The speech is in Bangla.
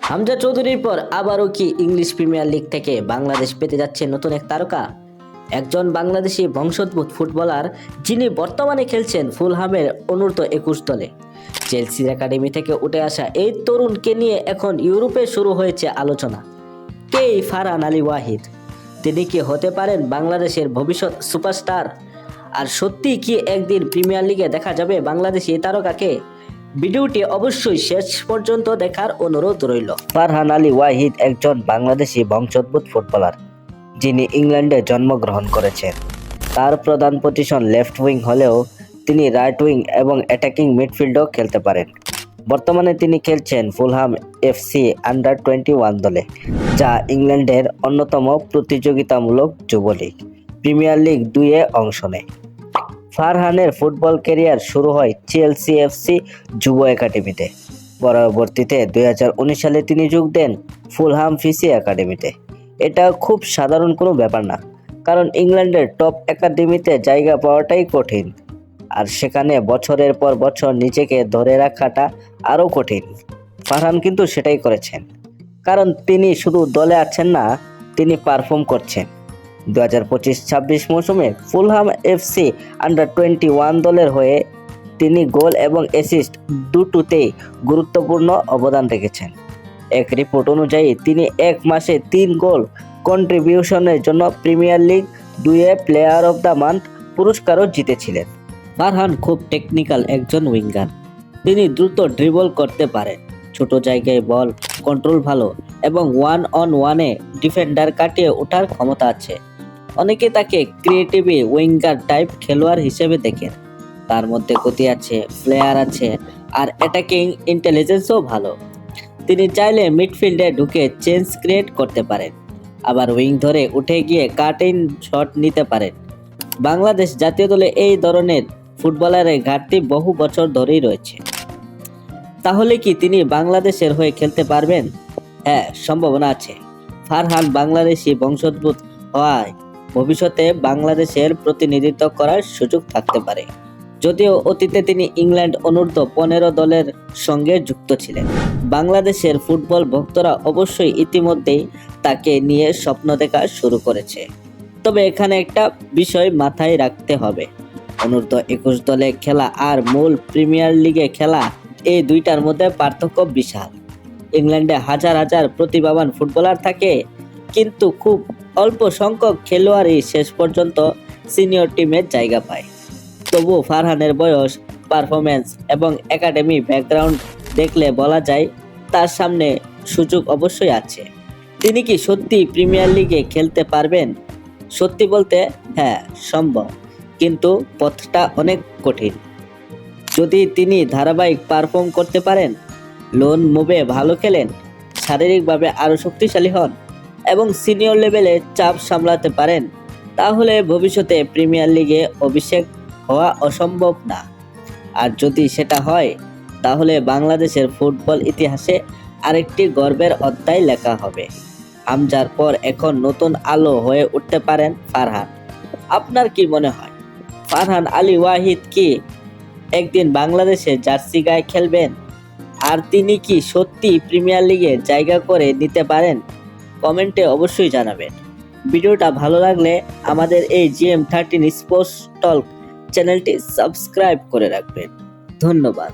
হামজা চৌধুরীর পর আবারও কি ইংলিশ প্রিমিয়ার লিগ থেকে বাংলাদেশ পেতে যাচ্ছে নতুন এক তারকা? একজন বাংলাদেশি বংশোদ্ভূত ফুটবলার, যিনি বর্তমানে খেলছেন ফুলহামের অনূর্ধ্ব 21 দলে। চেলসির একাডেমি থেকে উঠে আসা এই তরুণকে নিয়ে এখন ইউরোপে শুরু হয়েছে আলোচনা। কে এই ফারহান আলী ওয়াহিদ? তিনি কি হতে পারেন বাংলাদেশের ভবিষ্যৎ সুপারস্টার? আর সত্যি কি একদিন প্রিমিয়ার লিগে দেখা যাবে বাংলাদেশি এই তারকাকে? ভিডিওটি অবশ্যই শেষ পর্যন্ত দেখার অনুরোধ রইল। ফারহান আলী ওয়াহিদ একজন বাংলাদেশি বংশোদ্ভূত ফুটবলার, যিনি ইংল্যান্ডে জন্মগ্রহণ করেছেন। তার প্রধান পজিশন লেফট উইং হলেও তিনি রাইট উইং এবং অ্যাটাকিং মিডফিল্ডও খেলতে পারেন। বর্তমানে তিনি খেলছেন ফুলহাম এফসি আন্ডার-21 দলে, যা ইংল্যান্ডের অন্যতম প্রতিযোগিতামূলক যুব লীগ প্রিমিয়ার লিগ 2-এ অংশ নেয়। ফারহানের ফুটবল ক্যারিয়ার শুরু হয় চেলসি এফসি যুব একাডেমিতে। পরবর্তীতে 2019 সালে তিনি যোগ দেন ফুলহাম ফিসি একাডেমিতে। এটা খুব সাধারণ কোনো ব্যাপার না, কারণ ইংল্যান্ডের টপ একাডেমিতে জায়গা পাওয়াটাই কঠিন, আর সেখানে বছরের পর বছর নিজেকে ধরে রাখাটা আরও কঠিন। ফারহান কিন্তু সেটাই করেছেন, কারণ তিনি শুধু দলে আছেন না, তিনি পারফর্ম করছেন। 2025-26 মৌসুমে ফুলহাম এফসি আন্ডার-21 দলের হয়ে তিনি গোল এবং অ্যাসিস্ট দুটোতেই গুরুত্বপূর্ণ অবদান রেখেছেন। এক রিপোর্ট অনুযায়ী তিনি এক মাসে 3 গোল কন্ট্রিবিউশনের জন্য প্রিমিয়ার লিগ 2-এ প্লেয়ার অফ দ্য মান্থ পুরস্কারও জিতেছিলেন। ফারহান খুব টেকনিক্যাল একজন উইঙ্গার। তিনি দ্রুত ড্রিবল করতে পারেন, ছোট জায়গায় বল কন্ট্রোল ভালো এবং 1-on-1-এ ডিফেন্ডার কাটিয়ে ওঠার ক্ষমতা আছে। অনেকে তাকে ক্রিয়েটিভ উইঙ্গার টাইপ খেলোয়াড় হিসেবে দেখেন। তার মধ্যে গতি আছে, ফ্লেয়ার আছে, আর অ্যাটাকিং ইন্টেলিজেন্সও ভালো। তিনি চাইলে মিডফিল্ডে ঢুকে চেঞ্জ ক্রিয়েট করতে পারেন, আবার উইং ধরে উঠে গিয়ে কাট ইন শট নিতে পারেন। বাংলাদেশ জাতীয় দলে এই ধরনের ফুটবলারের ঘাটতি বহু বছর ধরেই রয়েছে। তাহলে কি তিনি বাংলাদেশের হয়ে খেলতে পারবেন? হ্যাঁ, সম্ভাবনা আছে। ফারহান বাংলাদেশি বংশোদ্ভূত হওয়ায় ভবিষ্যতে বাংলাদেশের প্রতিনিধিত্ব করার সুযোগ থাকতে পারে, যদিও অতীতে তিনি ইংল্যান্ড অনূর্ধ্ব-15 দলের সঙ্গে যুক্ত ছিলেন। বাংলাদেশের ফুটবল ভক্তরা অবশ্যই ইতিমধ্যেই তাকে নিয়ে স্বপ্ন দেখা শুরু করেছে। তবে এখানে একটা বিষয় মাথায় রাখতে হবে, অনূর্ধ্ব-21 দলে খেলা আর মূল প্রিমিয়ার লিগে খেলা, এই দুইটার মধ্যে পার্থক্য বিশাল। ইংল্যান্ডে হাজার হাজার প্রতিভাবান ফুটবলার থাকে, কিন্তু খুব অল্প সংখ্যক খেলোয়াড়ই শেষ পর্যন্ত সিনিয়র টিমের জায়গা পায়। তবুও ফারহানের বয়স, পারফরম্যান্স এবং একাডেমি ব্যাকগ্রাউন্ড দেখলে বলা যায় তার সামনে সুযোগ অবশ্যই আছে। তিনি কি সত্যি প্রিমিয়ার লিগে খেলতে পারবেন? সত্যি বলতে হ্যাঁ, সম্ভব, কিন্তু পথটা অনেক কঠিন। যদি তিনি ধারাবাহিক পারফর্ম করতে পারেন, লোন মুভে ভালো খেলেন, শারীরিকভাবে আরও শক্তিশালী হন এবং সিনিয়র লেভেলে চাপ সামলাতে পারেন, তাহলে ভবিষ্যতে প্রিমিয়ার লিগে অভিষেক হওয়া অসম্ভব না। আর যদি সেটা হয়, তাহলে বাংলাদেশের ফুটবল ইতিহাসে আরেকটি গর্বের অধ্যায় লেখা হবে। হামজার পর এখন নতুন আলো হয়ে উঠতে পারেন ফারহান। আপনার কি মনে হয়, ফারহান আলী ওয়াহিদ কি একদিন বাংলাদেশে জার্সি গায়ে খেলবেন? আর তিনি কি সত্যি প্রিমিয়ার লিগে জায়গা করে নিতে পারেন? কমেন্টে অবশ্যই জানাবেন। ভিডিওটা ভালো লাগলে আমাদের এই GM13 স্পোর্টস টক চ্যানেলটি সাবস্ক্রাইব করে রাখবেন। ধন্যবাদ।